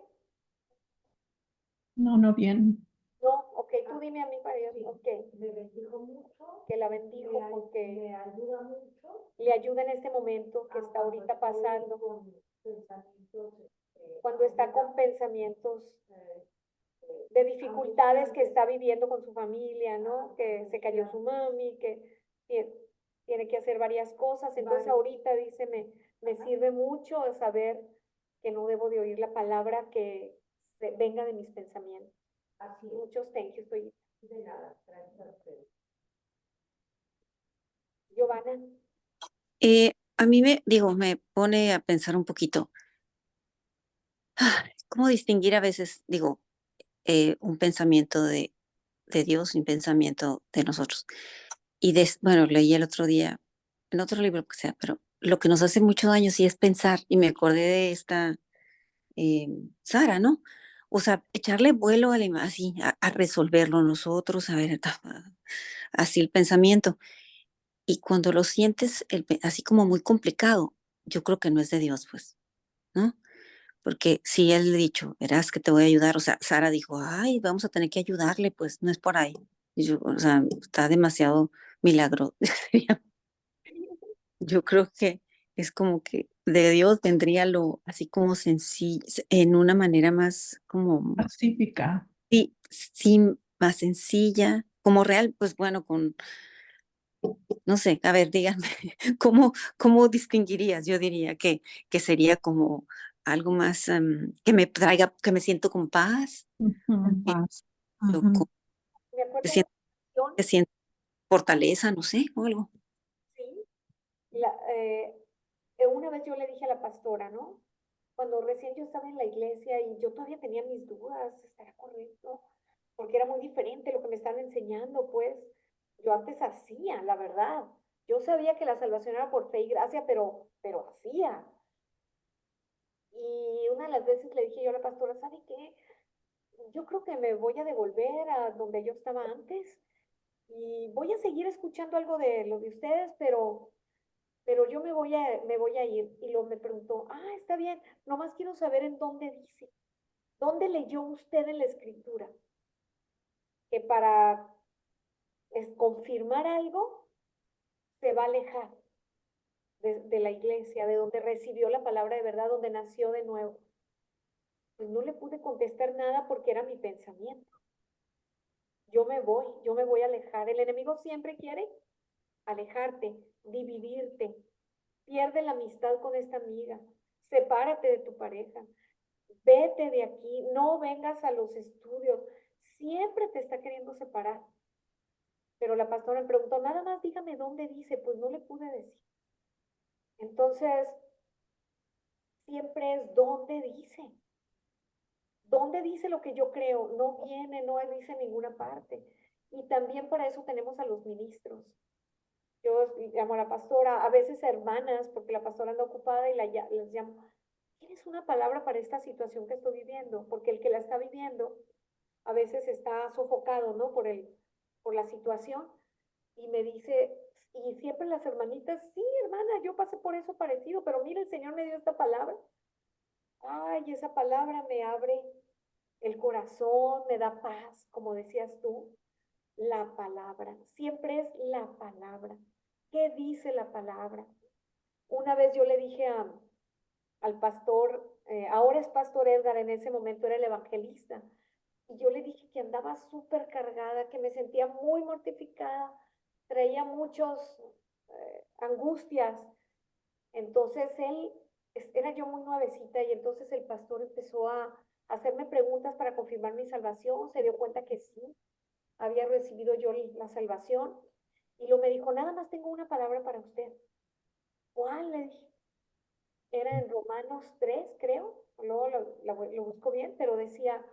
No bien. No, ok, tú dime a mí para ellos. Sí. Ok, Me bendijo mucho. que la bendijo Me porque ayuda mucho. le ayuda en este momento que está ahorita pasando, Con pensamientos, cuando está con pensamientos de dificultades que está viviendo con su familia, ¿no? Que se cayó su mami, que tiene que hacer varias cosas. Entonces ahorita dice, me sirve mucho saber que no debo de oír la palabra que venga de mis pensamientos. Así es. Muchos thank you, estoy De nada, gracias a ustedes. Giovanna. A mí me pone a pensar un poquito, cómo distinguir a veces, un pensamiento de Dios y un pensamiento de nosotros. Y bueno, leí el otro día, en otro libro que sea, pero lo que nos hace mucho daño sí es pensar, y me acordé de esta Sara, ¿no? O sea, echarle vuelo así, a resolverlo nosotros, a ver, así el pensamiento. Y cuando lo sientes así como muy complicado, yo creo que no es de Dios, pues, ¿no? Porque si él ha dicho, verás que te voy a ayudar, o sea, Sara dijo, ay, vamos a tener que ayudarle, pues no es por ahí. Y yo, o sea, está demasiado milagro. Yo creo que es como que de Dios vendría lo así como sencillo, en una manera más como, Pacífica. sí, sí, más sencilla, como real, pues bueno, no sé, a ver, díganme, ¿cómo distinguirías? Yo diría que sería como algo más que me traiga, que me siento con paz, En que, paz. yo Ajá. Me acuerdo que de una siento, canción, que siento fortaleza, no sé, o algo. sí, una vez yo le dije a la pastora, ¿no? Cuando recién yo estaba en la iglesia y yo todavía tenía mis dudas, ¿estará correcto? Porque era muy diferente lo que me están enseñando, pues. Yo antes hacía, la verdad. Yo sabía que la salvación era por fe y gracia, pero hacía. Y una de las veces le dije yo a la pastora, ¿sabe qué? Yo creo que me voy a devolver a donde yo estaba antes y voy a seguir escuchando algo de lo de ustedes, pero yo me voy a ir. Y luego me preguntó, está bien, nomás quiero saber en dónde dice, dónde leyó usted en la escritura, que para confirmar algo se va a alejar de la iglesia, de donde recibió la palabra de verdad, donde nació de nuevo. Pues no le pude contestar nada porque era mi pensamiento. Yo me voy a alejar. El enemigo siempre quiere alejarte, dividirte. Pierde la amistad con esta amiga. Sepárate de tu pareja. Vete de aquí. No vengas a los estudios. Siempre te está queriendo separar. Pero la pastora me preguntó, nada más dígame dónde dice. Pues no le pude decir. Entonces, siempre es dónde dice. ¿Dónde dice lo que yo creo? No viene, no dice en ninguna parte. Y también para eso tenemos a los ministros. Yo llamo a la pastora, a veces hermanas, porque la pastora anda ocupada y les llamo, ¿tienes una palabra para esta situación que estoy viviendo? Porque el que la está viviendo a veces está sofocado, ¿no? Por la situación. Y me dice, y siempre las hermanitas, sí, hermana, yo pasé por eso parecido, pero mira, el Señor me dio esta palabra. Ay, esa palabra me abre el corazón, me da paz, como decías tú. La palabra, siempre es la palabra. ¿Qué dice la palabra? Una vez yo le dije al pastor, ahora es pastor Edgar, en ese momento era el evangelista, y yo le dije que andaba súper cargada, que me sentía muy mortificada, traía muchos angustias. Entonces era yo muy nuevecita y entonces el pastor empezó a hacerme preguntas para confirmar mi salvación, se dio cuenta que sí, había recibido yo la salvación y luego me dijo, nada más tengo una palabra para usted. ¿Cuál? Le dije. Era en Romanos 3, creo, luego lo busco bien, pero decía,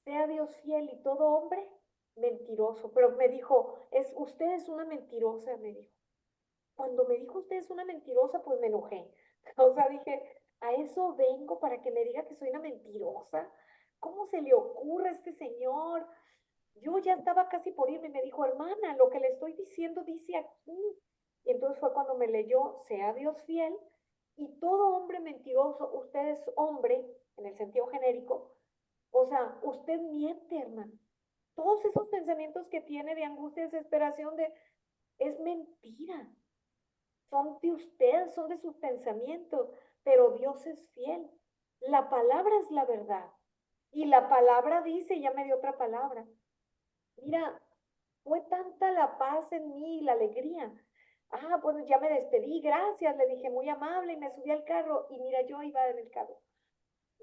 sea Dios fiel y todo hombre mentiroso. Pero me dijo, usted es una mentirosa, me dijo. Cuando me dijo usted es una mentirosa, pues me enojé. O sea, dije, a eso vengo para que me diga que soy una mentirosa. ¿Cómo se le ocurre a este señor? Yo ya estaba casi por irme y me dijo, hermana, lo que le estoy diciendo dice aquí. Y entonces fue cuando me leyó, sea Dios fiel y todo hombre mentiroso, usted es hombre, en el sentido genérico, o sea, usted miente, hermano. Todos esos pensamientos que tiene de angustia, desesperación, es mentira. Son de usted, son de sus pensamientos, pero Dios es fiel. La palabra es la verdad. Y la palabra dice, ya me dio otra palabra. Mira, fue tanta la paz en mí y la alegría. Bueno, ya me despedí, gracias, le dije muy amable y me subí al carro y mira, yo iba en el carro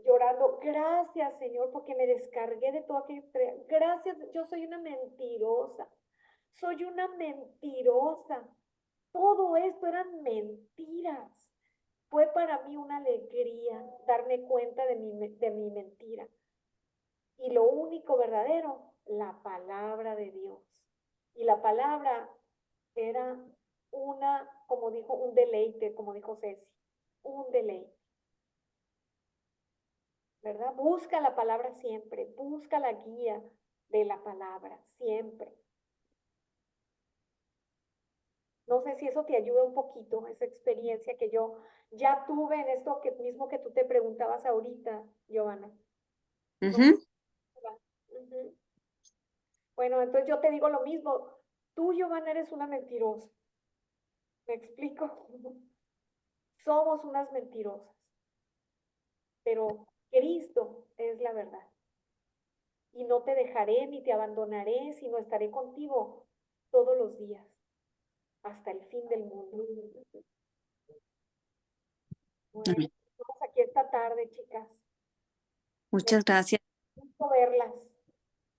llorando, gracias Señor, porque me descargué de todo aquello. Gracias, yo soy una mentirosa, todo esto eran mentiras. Fue para mí una alegría darme cuenta de mi mentira. Y lo único verdadero, la palabra de Dios. Y la palabra era como dijo, un deleite, como dijo Ceci, un deleite. ¿Verdad? Busca la palabra siempre, busca la guía de la palabra siempre. No sé si eso te ayuda un poquito, esa experiencia que yo ya tuve en esto mismo que tú te preguntabas ahorita, Giovanna. Ujú. Ujú. Bueno, entonces yo te digo lo mismo. Tú, Giovanna, eres una mentirosa. ¿Me explico? Somos unas mentirosas. Pero Cristo es la verdad. Y no te dejaré ni te abandonaré, sino estaré contigo todos los días, hasta el fin del mundo. Bueno, Amén. estamos aquí esta tarde, chicas. Muchas gracias. Me gusto verlas.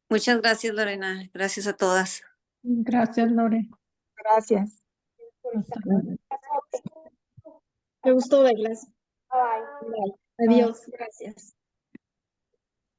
Muchas gracias, Lorena. Gracias a todas. Gracias, Lore. Gracias. Hasta luego. Me gustó verlas. Bye. Bye. Adiós. Gracias.